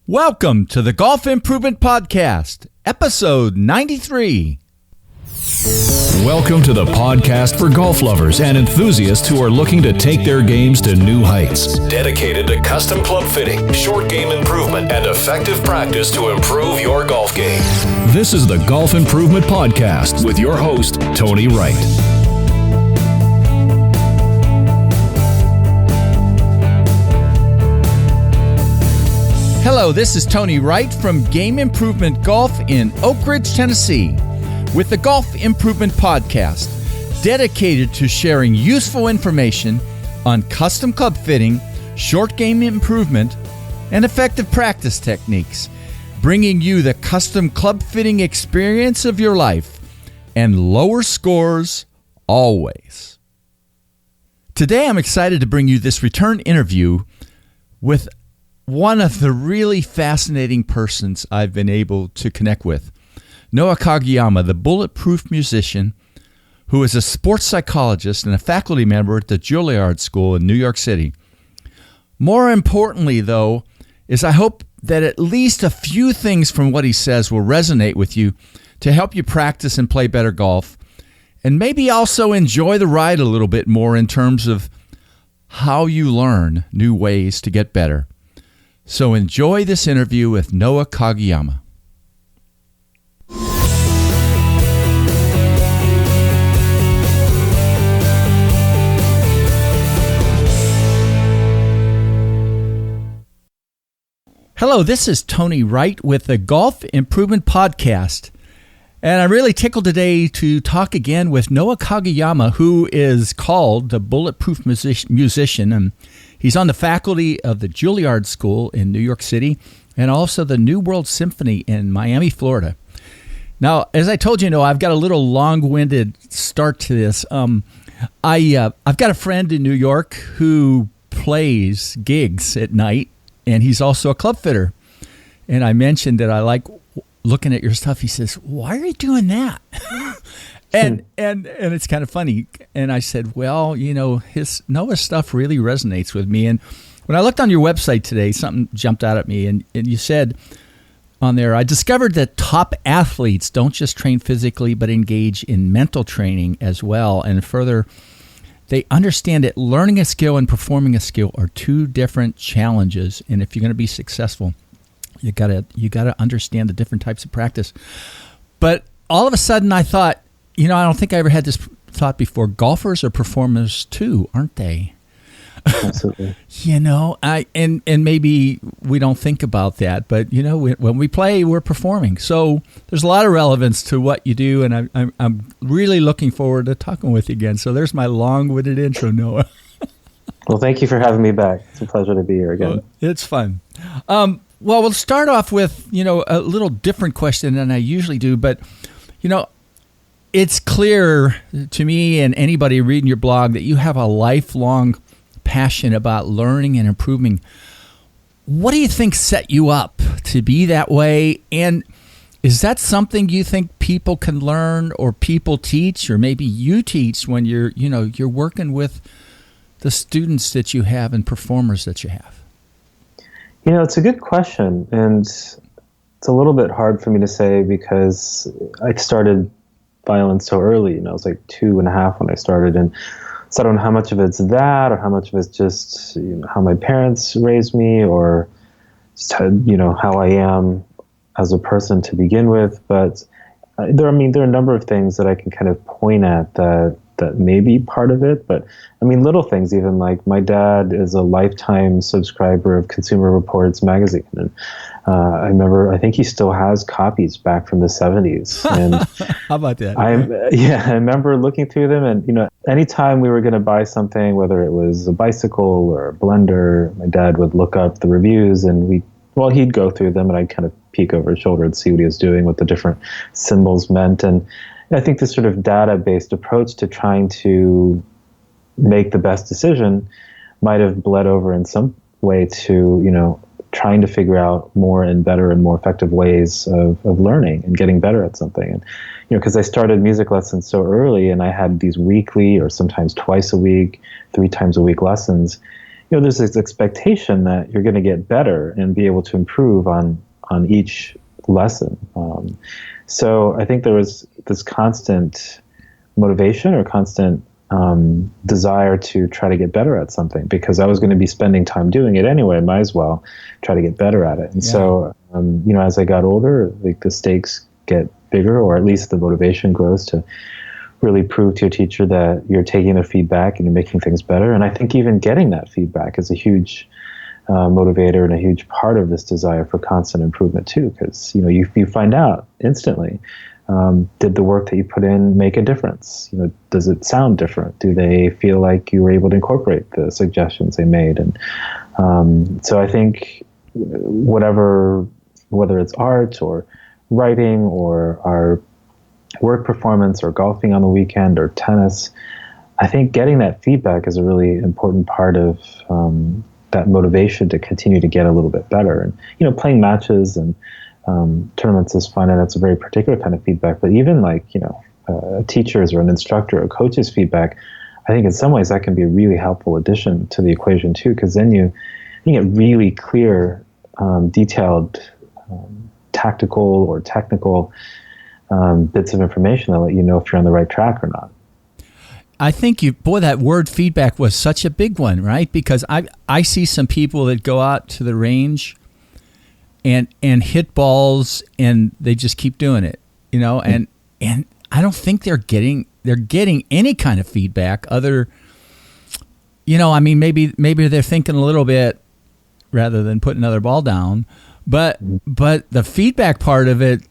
Welcome to the Golf Improvement Podcast, episode 93. Welcome to the podcast for golf lovers and enthusiasts who are looking to take their games to new heights. Dedicated to custom club fitting, short game improvement, and effective practice to improve your golf game. This is the Golf Improvement Podcast with your host, Tony Wright. Hello, this is Tony Wright from Game Improvement Golf in Oak Ridge, Tennessee, with the Golf Improvement Podcast, dedicated to sharing useful information on custom club fitting, short game improvement, and effective practice techniques, bringing you the custom club fitting experience of your life and lower scores always. Today, I'm excited to bring you this return interview with one of the really fascinating persons I've been able to connect with, Noah Kageyama, the Bulletproof musician, who is a sports psychologist and a faculty member at the Juilliard School in New York City. More importantly, though, is I hope that at least a few things from what he says will resonate with you to help you practice and play better golf, and maybe also enjoy the ride a little bit more in terms of how you learn new ways to get better. So enjoy this interview with Noah Kageyama. Hello, this is Tony Wright with the Golf Improvement Podcast. And I'm really tickled today to talk again with Noah Kageyama, who is called the Bulletproof musician. And he's on the faculty of the Juilliard School in New York City and also the New World Symphony in Miami, Florida. Now, as I told you, Noah, I've got a little long-winded start to this. I've got a friend in New York who plays gigs at night, and he's also a club fitter. And I mentioned that I like looking at your stuff. He says, "Why are you doing that?" and it's kind of funny. And I said, well, you know, Noah's stuff really resonates with me. And when I looked on your website today, something jumped out at me. And you said on there, I discovered that top athletes don't just train physically, but engage in mental training as well. And further, they understand that learning a skill and performing a skill are two different challenges. And if you're going to be successful, you gotta understand the different types of practice. But all of a sudden I thought, you know, I don't think I ever had this thought before. Golfers are performers too, aren't they? Absolutely. You know, and maybe we don't think about that, but you know, when we play, we're performing. So there's a lot of relevance to what you do, and I'm really looking forward to talking with you again. So there's my long-winded intro, Noah. Well, thank you for having me back. It's a pleasure to be here again. Well, it's fun. Well, we'll start off with, you know, a little different question than I usually do, but, you know, it's clear to me and anybody reading your blog that you have a lifelong passion about learning and improving. What do you think set you up to be that way? And is that something you think people can learn or people teach, or maybe you teach when you're working with the students that you have and performers that you have? You know, it's a good question, and it's a little bit hard for me to say because I started violin so early. You know, I was like 2.5 when I started, and so I don't know how much of it's that or how much of it's just, you know, how my parents raised me, or just how, you know, how I am as a person to begin with. But there are a number of things that I can kind of point at that may be part of it. But I mean, little things, even like my dad is a lifetime subscriber of Consumer Reports magazine. And I think he still has copies back from the 70s. And how about that? I remember looking through them, and, you know, anytime we were going to buy something, whether it was a bicycle or a blender, my dad would look up the reviews, and he'd go through them, and I'd kind of peek over his shoulder and see what he was doing, what the different symbols meant. And I think this sort of data-based approach to trying to make the best decision might have bled over in some way to, you know, trying to figure out more and better and more effective ways of learning and getting better at something. And, you know, because I started music lessons so early, and I had these weekly or sometimes twice a week, 3 times a week lessons. there's this expectation that you're going to get better and be able to improve on each lesson. So I think there was this constant motivation or constant desire to try to get better at something, because I was going to be spending time doing it anyway. I might as well try to get better at it. And so, as I got older, like, the stakes get bigger, or at least the motivation grows to really prove to your teacher that you're taking their feedback and you're making things better. And I think even getting that feedback is a huge motivator and a huge part of this desire for constant improvement too, because you find out instantly, did the work that you put in make a difference? Does it sound different? Do they feel like you were able to incorporate the suggestions they made? And so I think whether it's art or writing or our work performance or golfing on the weekend or tennis, I think getting that feedback is a really important part of that motivation to continue to get a little bit better. And playing matches and tournaments is fun, and that's a very particular kind of feedback. But even a teacher's or an instructor or coach's feedback, I think in some ways that can be a really helpful addition to the equation too, because then you get really clear, detailed, tactical or technical bits of information that let you know if you're on the right track or not. I think that word feedback was such a big one, right? Because I see some people that go out to the range and hit balls and they just keep doing it, and I don't think they're getting any kind of feedback other, maybe they're thinking a little bit rather than putting another ball down, but the feedback part of it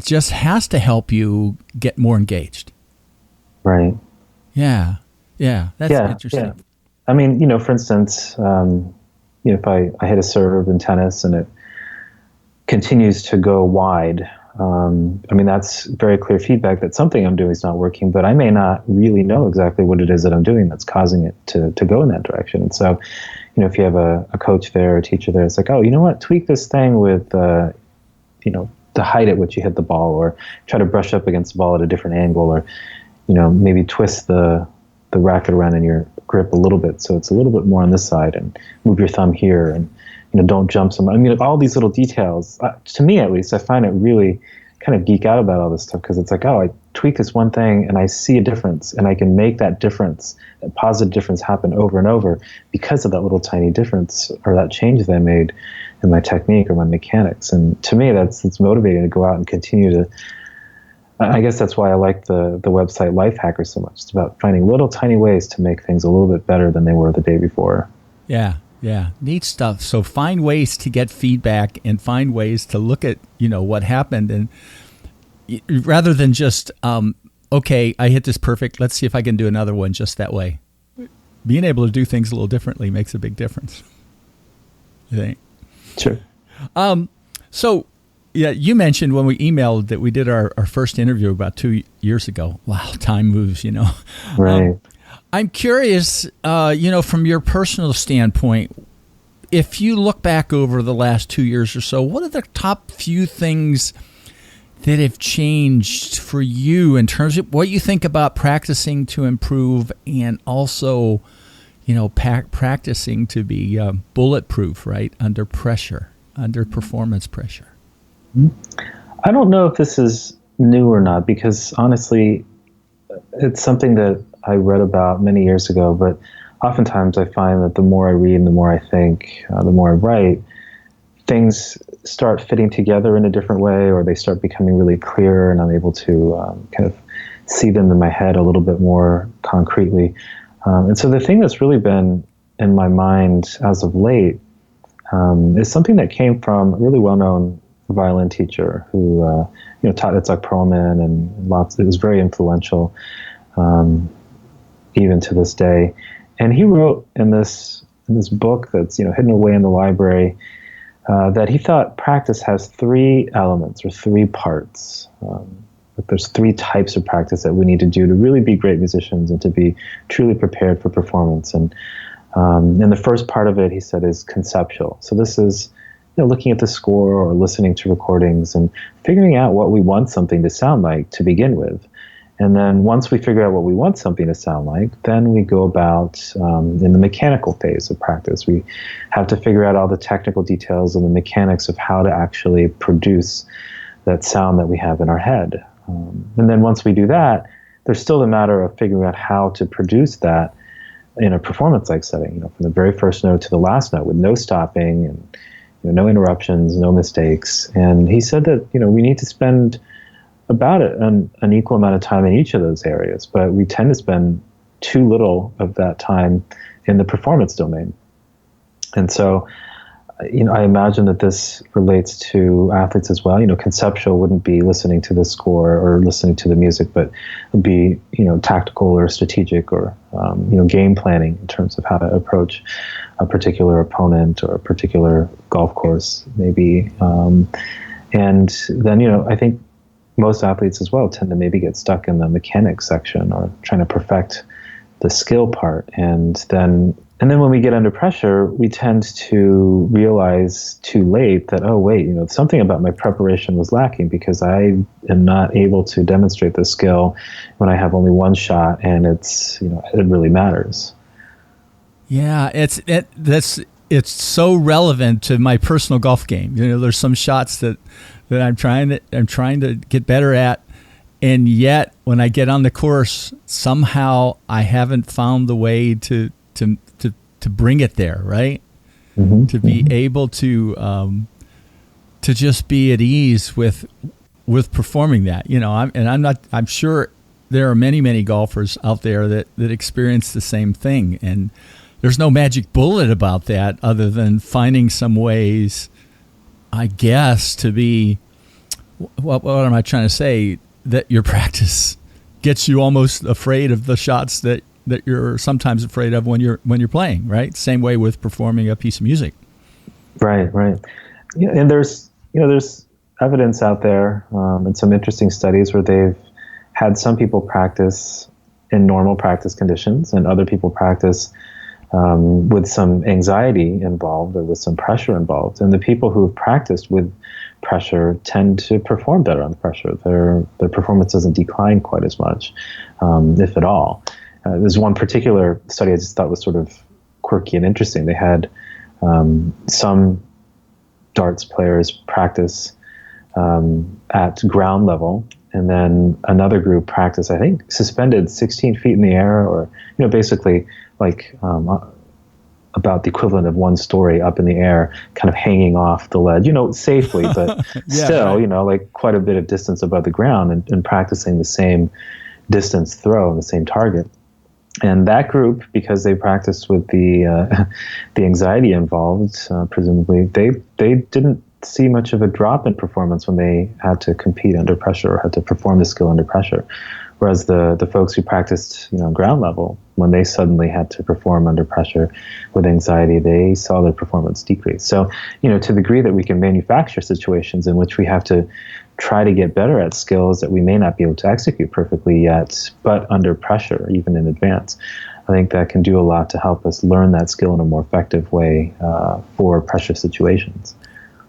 just has to help you get more engaged. Right. Yeah. That's interesting. Yeah. I mean, for instance, if I hit a serve in tennis and it continues to go wide, that's very clear feedback that something I'm doing is not working, but I may not really know exactly what it is that I'm doing that's causing it to go in that direction. And so, if you have a coach there or a teacher there, it's like, oh, you know what, tweak this thing with, the height at which you hit the ball, or try to brush up against the ball at a different angle, or maybe twist the racket around in your grip a little bit so it's a little bit more on this side, and move your thumb here, and don't jump some. All these little details. To me, at least, I find it really kind of geek out about all this stuff, because it's like, oh, I tweak this one thing and I see a difference, and I can make that difference, that positive difference, happen over and over because of that little tiny difference or that change that I made in my technique or my mechanics. And to me, it's motivating to go out and continue to. I guess that's why I like the website Lifehacker so much. It's about finding little tiny ways to make things a little bit better than they were the day before. Yeah. Neat stuff. So find ways to get feedback and find ways to look at, what happened, and rather than just, okay, I hit this perfect, let's see if I can do another one just that way. Being able to do things a little differently makes a big difference, I think. Sure. So, yeah, you mentioned when we emailed that we did our first interview about 2 years ago. Wow, time moves, Right. I'm curious, from your personal standpoint, if you look back over the last 2 years or so, what are the top few things that have changed for you in terms of what you think about practicing to improve, and also, practicing to be bulletproof, right, under pressure, under performance pressure? I don't know if this is new or not, because honestly, it's something that I read about many years ago, but oftentimes I find that the more I read and the more I think, the more I write, things start fitting together in a different way, or they start becoming really clear, and I'm able to kind of see them in my head a little bit more concretely. And so the thing that's really been in my mind as of late is something that came from a really well-known violin teacher who taught at Zuck Perlman, and it was very influential even to this day. And he wrote in this book that's hidden away in the library that he thought practice has three elements or three parts. That there's three types of practice that we need to do to really be great musicians and to be truly prepared for performance. And the first part of it, he said, is conceptual. So this is looking at the score or listening to recordings and figuring out what we want something to sound like to begin with. And then once we figure out what we want something to sound like, then we go about in the mechanical phase of practice. We have to figure out all the technical details and the mechanics of how to actually produce that sound that we have in our head. And then once we do that, there's still the matter of figuring out how to produce that in a performance-like setting, from the very first note to the last note with no stopping and no interruptions, no mistakes. And he said that, we need to spend about an equal amount of time in each of those areas, but we tend to spend too little of that time in the performance domain. And so, I imagine that this relates to athletes as well. Conceptual wouldn't be listening to the score or listening to the music, but would be, tactical or strategic or, game planning in terms of how to approach a particular opponent or a particular golf course, maybe. And then, I think most athletes as well tend to maybe get stuck in the mechanics section or trying to perfect the skill part. And then when we get under pressure, we tend to realize too late that, oh, wait, something about my preparation was lacking because I am not able to demonstrate the skill when I have only one shot, and it really matters. Yeah, it's so relevant to my personal golf game. There's some shots that I'm trying to get better at, and yet when I get on the course, somehow I haven't found the way to bring it there, right? Mm-hmm. To be able to just be at ease with performing that. I'm sure there are many golfers out there that experience the same thing, and there's no magic bullet about that other than finding some ways, I guess, to be, what am I trying to say? That your practice gets you almost afraid of the shots that you're sometimes afraid of when you're playing, right? Same way with performing a piece of music. Right. Yeah, and there's evidence out there and some interesting studies where they've had some people practice in normal practice conditions and other people practice with some anxiety involved or with some pressure involved. And the people who have practiced with pressure tend to perform better under pressure. Their performance doesn't decline quite as much, if at all. There's one particular study I just thought was sort of quirky and interesting. They had some darts players practice at ground level, and then another group practice, I think, suspended 16 feet in the air, or basically like about the equivalent of one story up in the air, kind of hanging off the ledge, safely, but yeah, still, right. Like quite a bit of distance above the ground, and practicing the same distance throw and the same target. And that group, because they practiced with the anxiety involved, presumably, they didn't see much of a drop in performance when they had to compete under pressure or had to perform the skill under pressure. Whereas the folks who practiced, ground level, when they suddenly had to perform under pressure with anxiety, they saw their performance decrease. So, to the degree that we can manufacture situations in which we have to try to get better at skills that we may not be able to execute perfectly yet, but under pressure, even in advance, I think that can do a lot to help us learn that skill in a more effective way for pressure situations.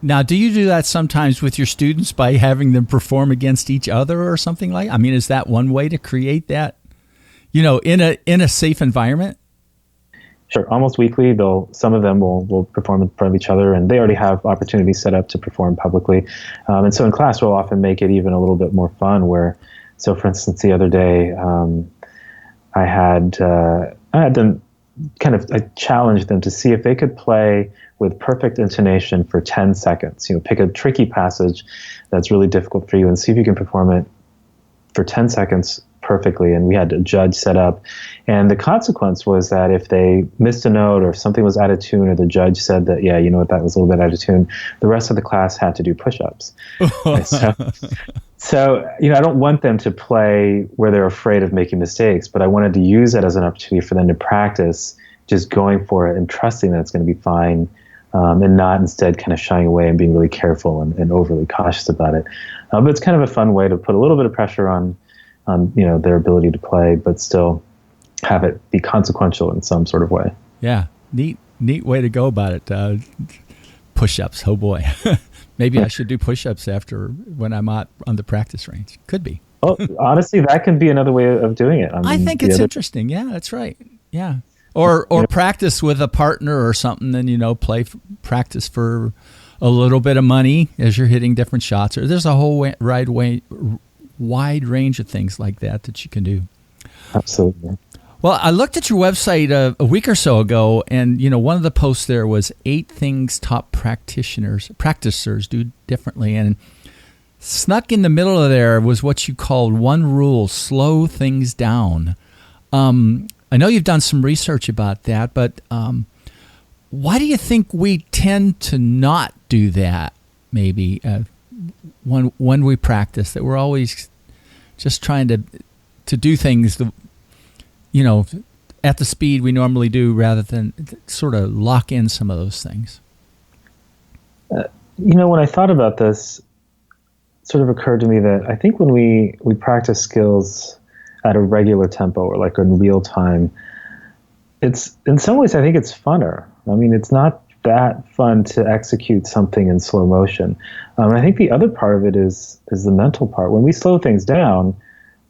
Now, do you do that sometimes with your students by having them perform against each other or something like? I mean, is that one way to create that, in a safe environment? Sure. Almost weekly, some of them will perform in front of each other, and they already have opportunities set up to perform publicly. And so in class, we'll often make it even a little bit more fun. So for instance, the other day, I had them I challenged them to see if they could play with perfect intonation for 10 seconds. Pick a tricky passage that's really difficult for you and see if you can perform it for 10 seconds perfectly. And we had a judge set up. And the consequence was that if they missed a note or if something was out of tune, or the judge said that, that was a little bit out of tune, the rest of the class had to do push-ups. So, I don't want them to play where they're afraid of making mistakes, but I wanted to use that as an opportunity for them to practice just going for it and trusting that it's going to be fine, and not instead kind of shying away and being really careful and overly cautious about it. But it's kind of a fun way to put a little bit of pressure on their ability to play, but still have it be consequential in some sort of way. Yeah, neat way to go about it. Push-ups, oh boy. Maybe I should do push-ups when I'm out on the practice range. Could be. Well, honestly, that can be another way of doing it. I think it's interesting. Yeah, that's right. Yeah. Or practice with a partner or something, and, practice for a little bit of money as you're hitting different shots. Or there's a whole wide range of things like that you can do. Absolutely. Well, I looked at your website a week or so ago, and one of the posts there was 8 things top practicers do differently, and snuck in the middle of there was what you called one rule: slow things down. I know you've done some research about that, but why do you think we tend to not do that? Maybe when we practice, that we're always just trying to do things at the speed we normally do, rather than sort of lock in some of those things. When I thought about this, it sort of occurred to me that I think when we practice skills at a regular tempo or like in real time, it's in some ways, I think it's funner. I mean, it's not that fun to execute something in slow motion. I think the other part of it is the mental part. When we slow things down,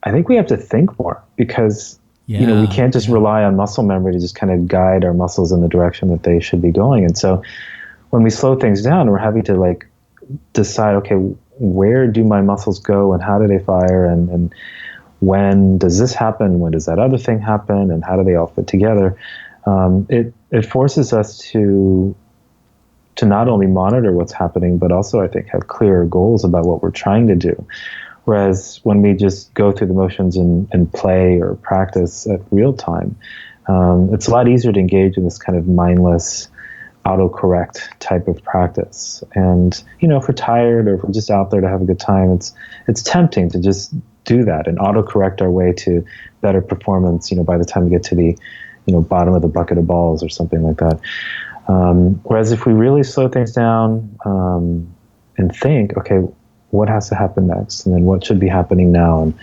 I think we have to think more, because we can't just rely on muscle memory to just kind of guide our muscles in the direction that they should be going. And so when we slow things down, we're having to decide, okay, where do my muscles go and how do they fire, and when does this happen? When does that other thing happen? And how do they all fit together? It forces us to not only monitor what's happening, but also I think have clearer goals about what we're trying to do. Whereas when we just go through the motions and play or practice at real time, it's a lot easier to engage in this kind of mindless, autocorrect type of practice. And, if we're tired or if we're just out there to have a good time, it's tempting to just do that and autocorrect our way to better performance, by the time we get to the, bottom of the bucket of balls or something like that. Whereas if we really slow things down and think, okay, what has to happen next, and then what should be happening now, and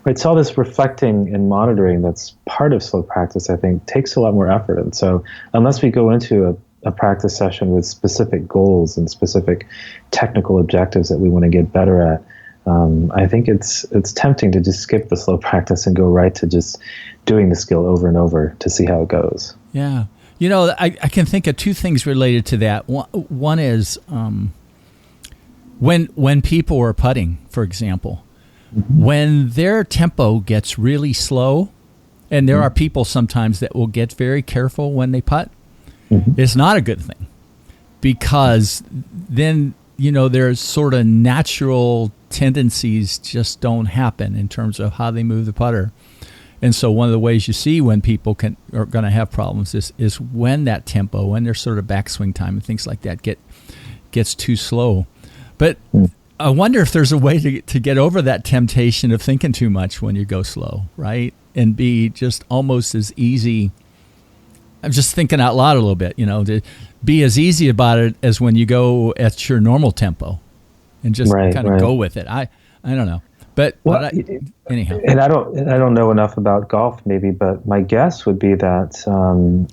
it's all this reflecting and monitoring that's part of slow practice, I think, takes a lot more effort. And so unless we go into a practice session with specific goals and specific technical objectives that we want to get better at, I think it's tempting to just skip the slow practice and go right to just doing the skill over and over to see how it goes. Yeah. I can think of 2 things related to that. One is when people are putting, for example, when their tempo gets really slow, and there are people sometimes that will get very careful when they putt, it's not a good thing, because then, their sort of natural tendencies just don't happen in terms of how they move the putter. And so one of the ways you see when people are going to have problems is when that tempo, when their sort of backswing time and things like that gets too slow. But I wonder if there's a way to get over that temptation of thinking too much when you go slow, right? And be just almost as easy. I'm just thinking out loud a little bit, to be as easy about it as when you go at your normal tempo, and just kind of go with it. I don't know, but anyhow. And I don't know enough about golf, maybe, but my guess would be that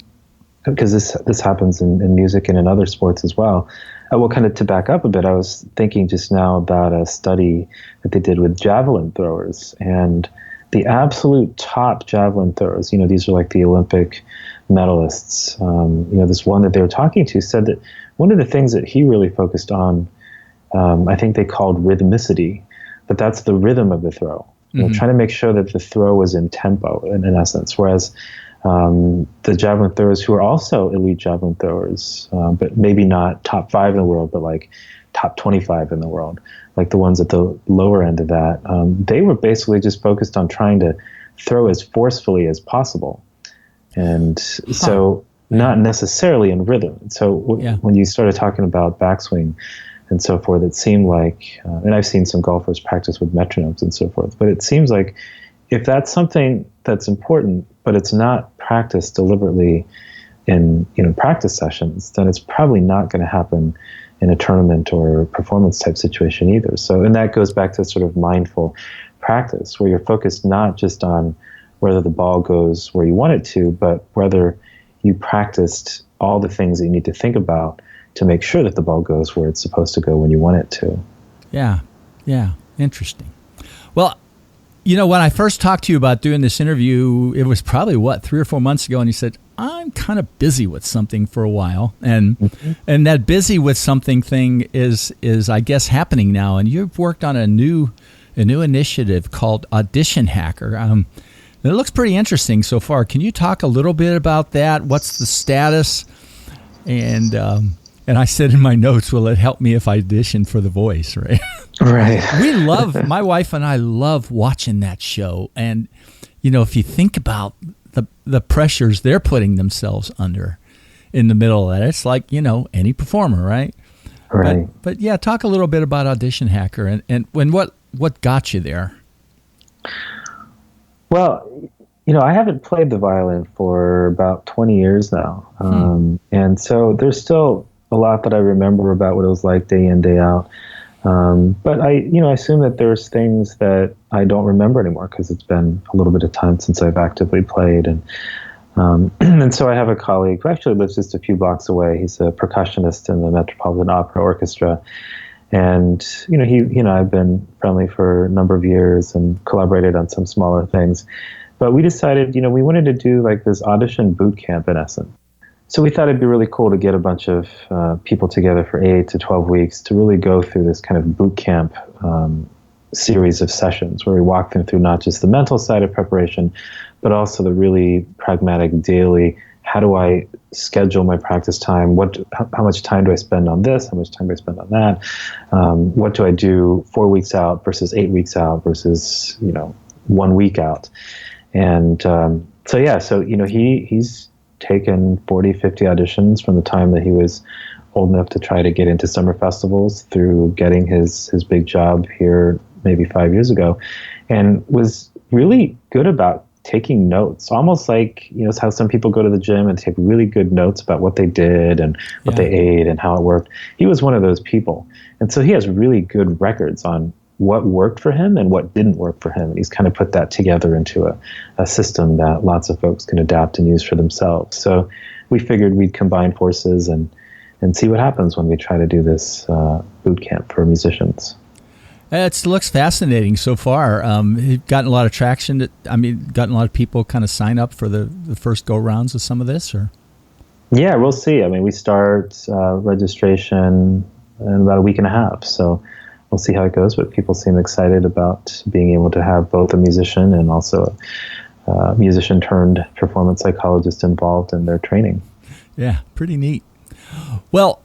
because this happens in music and in other sports as well. Well, kind of to back up a bit, I was thinking just now about a study that they did with javelin throwers, and the absolute top javelin throwers, these are like the Olympic medalists. This one that they were talking to said that one of the things that he really focused on, I think they called rhythmicity, but that's the rhythm of the throw. Trying to make sure that the throw was in tempo, in essence. Whereas the javelin throwers who are also elite javelin throwers, but maybe not top 5 in the world, but like top 25 in the world, like the ones at the lower end of that, they were basically just focused on trying to throw as forcefully as possible. And so not necessarily in rhythm. So when you started talking about backswing and so forth, it seemed like, and I've seen some golfers practice with metronomes and so forth, but it seems like if that's something that's important, but it's not practiced deliberately in practice sessions, then it's probably not going to happen in a tournament or performance type situation either. So, and that goes back to sort of mindful practice, where you're focused not just on whether the ball goes where you want it to, but whether you practiced all the things that you need to think about to make sure that the ball goes where it's supposed to go when you want it to. Yeah. Interesting. Well, when I first talked to you about doing this interview, it was probably 3 or 4 months ago, and you said, I'm kind of busy with something for a while, and that busy with something thing is I guess happening now, and you've worked on a new initiative called Audition Hacker. It looks pretty interesting so far. Can you talk a little bit about that? What's the status? And I said in my notes, will it help me if I audition for The Voice, right? Right. My wife and I love watching that show. And, if you think about the pressures they're putting themselves under in the middle of that, it's like, any performer, right? Right. But yeah, talk a little bit about Audition Hacker and what got you there. Well, I haven't played the violin for about 20 years now. And so there's still a lot that I remember about what it was like day in, day out. But I assume that there's things that I don't remember anymore because it's been a little bit of time since I've actively played. And so I have a colleague who actually lives just a few blocks away. He's a percussionist in the Metropolitan Opera Orchestra. And, he and I have been friendly for a number of years and collaborated on some smaller things. But we decided, we wanted to do like this audition boot camp in essence. So we thought it'd be really cool to get a bunch of people together for 8 to 12 weeks to really go through this kind of boot camp series of sessions where we walk them through not just the mental side of preparation, but also the really pragmatic daily, how do I schedule my practice time? How much time do I spend on this? How much time do I spend on that? What do I do 4 weeks out versus 8 weeks out versus, 1 week out? And so he's taken 40, 50 auditions from the time that he was old enough to try to get into summer festivals through getting his big job here maybe 5 years ago, and was really good about taking notes, almost like, it's how some people go to the gym and take really good notes about what they did and what they ate and how it worked. He was one of those people. And so he has really good records on what worked for him and what didn't work for him. And he's kind of put that together into a system that lots of folks can adapt and use for themselves. So we figured we'd combine forces and see what happens when we try to do this boot camp for musicians. It looks fascinating so far. You've gotten a lot of traction. Gotten a lot of people kind of sign up for the first go-rounds of some of this, or? Yeah, we'll see. We start registration in about a week and a half, so we'll see how it goes. But people seem excited about being able to have both a musician and also a musician turned performance psychologist involved in their training. Yeah, pretty neat. Well,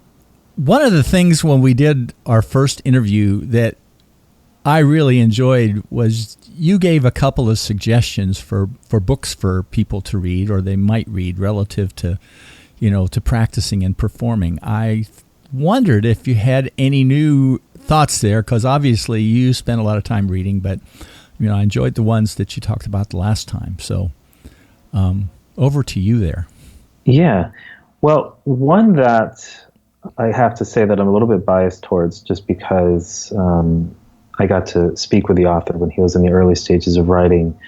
one of the things when we did our first interview that I really enjoyed was you gave a couple of suggestions for books for people to read or they might read relative to, to practicing and performing. I wondered if you had any new thoughts there, because obviously you spent a lot of time reading, but, I enjoyed the ones that you talked about the last time. So over to you there. Yeah. Well, one that I have to say that I'm a little bit biased towards just because I got to speak with the author when he was in the early stages of writing,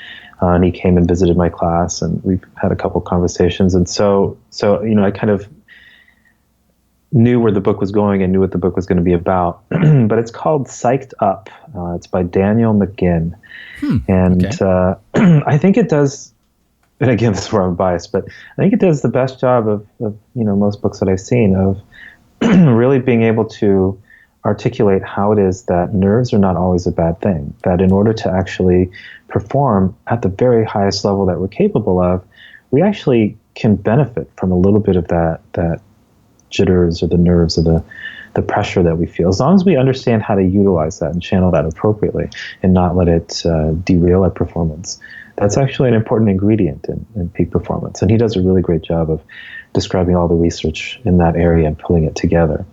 and he came and visited my class, and we've had a couple conversations. And so I kind of knew where the book was going and knew what the book was going to be about. But it's called Psyched Up. It's by Daniel McGinn. And okay. I think it does, and again, this is where I'm biased, but I think it does the best job of most books that I've seen of really being able to articulate how it is that nerves are not always a bad thing, that in order to actually perform at the very highest level that we're capable of, we actually can benefit from a little bit of that jitters or the nerves or the pressure that we feel, as long as we understand how to utilize that and channel that appropriately and not let it derail our performance. That's actually an important ingredient in peak performance. And he does a really great job of describing all the research in that area and pulling it together.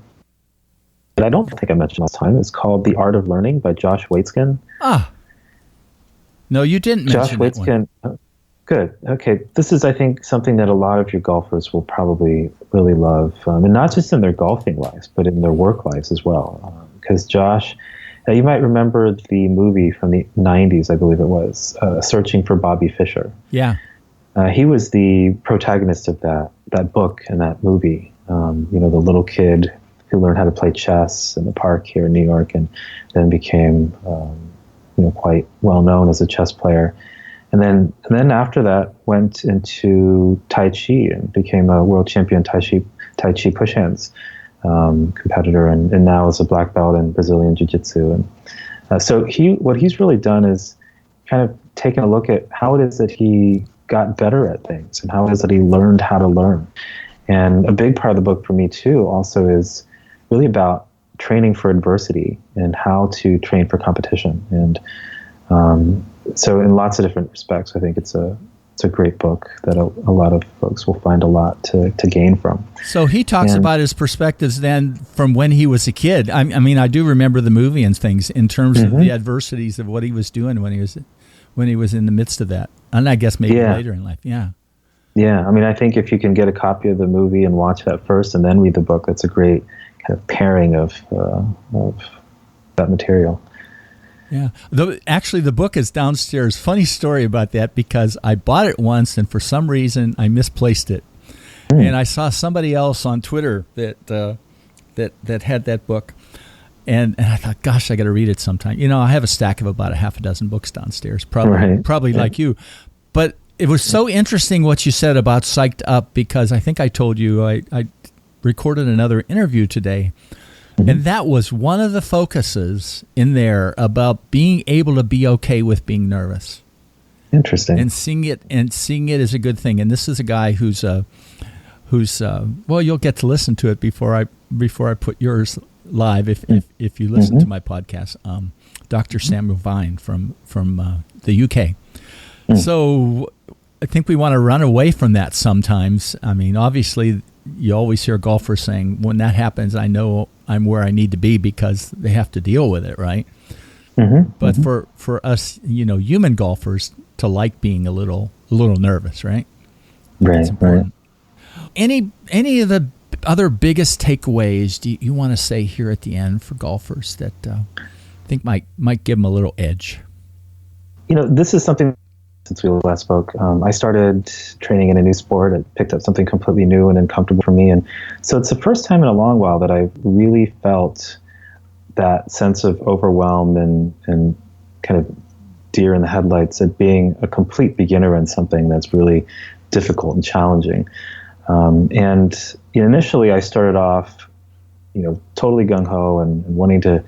And I don't think I mentioned last time. It's called The Art of Learning by Josh Waitzkin. No, you didn't mention Josh Waitzkin. Good. Okay. This is, I think, something that a lot of your golfers will probably really love, and not just in their golfing lives, but in their work lives as well. Because Josh, you might remember the movie from the 90s, I believe it was, Searching for Bobby Fischer. Yeah. He was the protagonist of that book and that movie. The little kid who learned how to play chess in the park here in New York and then became quite well known as a chess player. And then after that, went into Tai Chi and became a world champion Tai Chi push hands competitor, and now is a black belt in Brazilian Jiu-Jitsu. And so what he's really done is kind of taken a look at how it is that he got better at things and how it is that he learned how to learn. And a big part of the book for me too also is really about training for adversity and how to train for competition. And so in lots of different respects, I think it's a great book that a lot of folks will find a lot to gain from. So he talks about his perspectives then from when he was a kid. I mean, I do remember the movie and things in terms of the adversities of what he was doing when he was in the midst of that. And I guess maybe later in life. Yeah. Yeah. I mean, I think if you can get a copy of the movie and watch that first and then read the book, that's a great kind of pairing of that material. Yeah. Actually, the book is downstairs. Funny story about that, because I bought it once and for some reason I misplaced it. And I saw somebody else on Twitter that had that book. And I thought, gosh, I got to read it sometime. I have a stack of about a half a dozen books downstairs, probably like you. But it was so interesting what you said about Psyched Up, because I think I told you I recorded another interview today. And that was one of the focuses in there about being able to be okay with being nervous. Interesting. And seeing it as a good thing. And this is a guy who's well, you'll get to listen to it before I put yours live if you listen to my podcast. Dr. Samuel Vine from the UK. So I think we want to run away from that sometimes. I mean, obviously, you always hear golfers saying, when that happens, I know I'm where I need to be, because they have to deal with it, right? But for us, human golfers, to like being a little nervous, right? Right. Any of the other biggest takeaways do you want to say here at the end for golfers that I think might give them a little edge? This is something. Since we last spoke, I started training in a new sport. I picked up something completely new and uncomfortable for me. And so it's the first time in a long while that I've really felt that sense of overwhelm and kind of deer in the headlights at being a complete beginner in something that's really difficult and challenging. And initially I started off, totally gung-ho and wanting to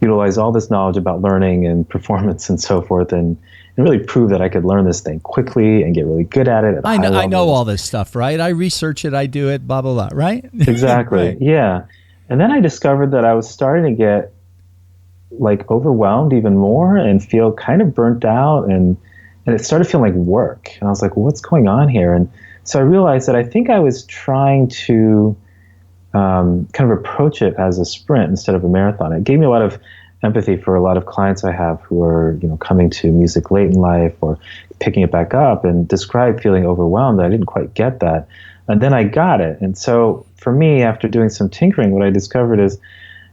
utilize all this knowledge about learning and performance and so forth, and really prove that I could learn this thing quickly and get really good at it. I know all this stuff, right? I research it, I do it, blah, blah, blah, right? Exactly. Right. Yeah. And then I discovered that I was starting to get overwhelmed even more and feel kind of burnt out, and it started feeling like work. And I was like, well, what's going on here? And so I realized that I think I was trying to kind of approach it as a sprint instead of a marathon. It gave me a lot of empathy for a lot of clients I have who are, coming to music late in life or picking it back up, and describe feeling overwhelmed. I didn't quite get that. And then I got it. And so for me, after doing some tinkering, what I discovered is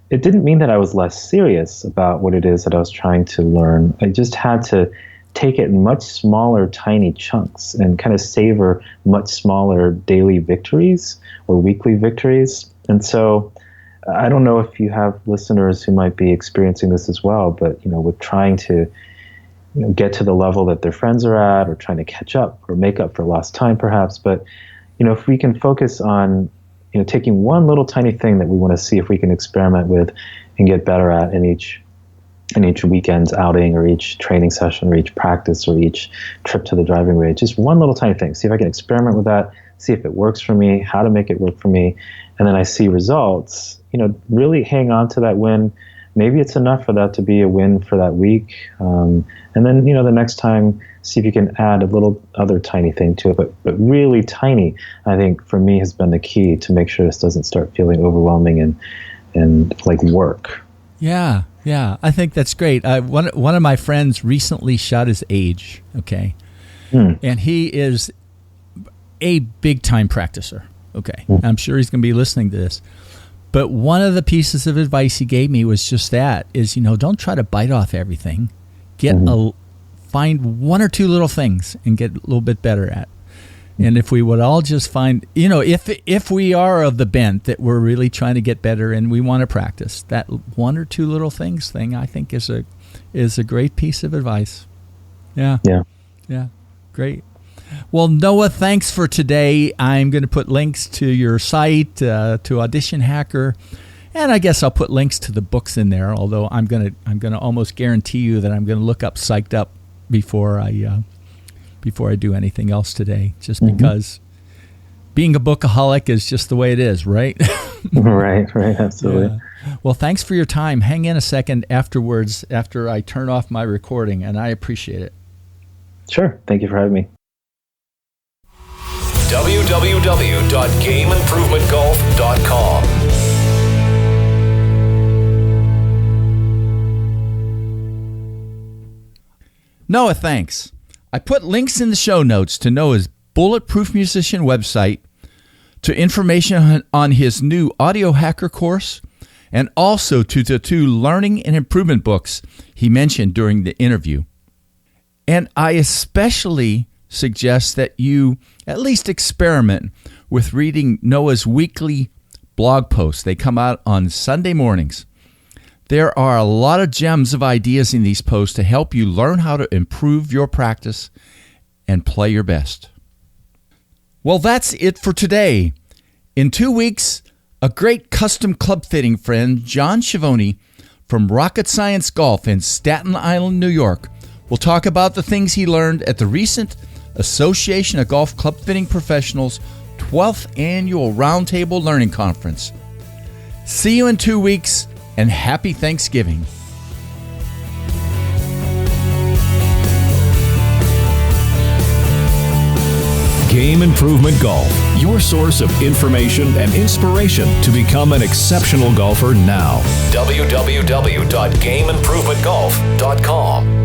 it didn't mean that I was less serious about what it is that I was trying to learn. I just had to take it in much smaller, tiny chunks and kind of savor much smaller daily victories or weekly victories. And so I don't know if you have listeners who might be experiencing this as well, but, with trying to, get to the level that their friends are at, or trying to catch up or make up for lost time perhaps. But, if we can focus on, taking one little tiny thing that we want to see if we can experiment with and get better at in each weekend's outing or each training session or each practice or each trip to the driving range, just one little tiny thing. See if I can experiment with that, see if it works for me, how to make it work for me. And then I see results, really hang on to that win. Maybe it's enough for that to be a win for that week. And then, the next time, see if you can add a little other tiny thing to it, but really tiny, I think for me has been the key to make sure this doesn't start feeling overwhelming and like work. Yeah. I think that's great. One of my friends recently shot his age. Okay. And he is a big time practicer. Okay. I'm sure he's going to be listening to this. But one of the pieces of advice he gave me was just that, is, don't try to bite off everything. Find one or two little things and get a little bit better at. And if we would all just find, if we are of the bent that we're really trying to get better and we want to practice, that one or two little things thing, I think is a great piece of advice. Yeah. Great. Well, Noah, thanks for today. I'm going to put links to your site, to Audition Hacker, and I guess I'll put links to the books in there. Although I'm going to almost guarantee you that I'm going to look up Psyched Up before I do anything else today, just because being a bookaholic is just the way it is, right? Right, absolutely. Yeah. Well, thanks for your time. Hang in a second afterwards after I turn off my recording, and I appreciate it. Sure. Thank you for having me. www.gameimprovementgolf.com. Noah, thanks. I put links in the show notes to Noah's Bulletproof Musician website, to information on his new Audio Hacker course, and also to the 2 learning and improvement books he mentioned during the interview. And I especially suggest that you at least experiment with reading Noah's weekly blog posts. They come out on Sunday mornings. There are a lot of gems of ideas in these posts to help you learn how to improve your practice and play your best. Well, that's it for today. In 2 weeks, a great custom club fitting friend, John Schiavone from Rocket Science Golf in Staten Island, New York, will talk about the things he learned at the recent Association of Golf Club Fitting Professionals 12th Annual Roundtable Learning Conference. See you in 2 weeks, and happy Thanksgiving. Game Improvement Golf, your source of information and inspiration to become an exceptional golfer now. www.gameimprovementgolf.com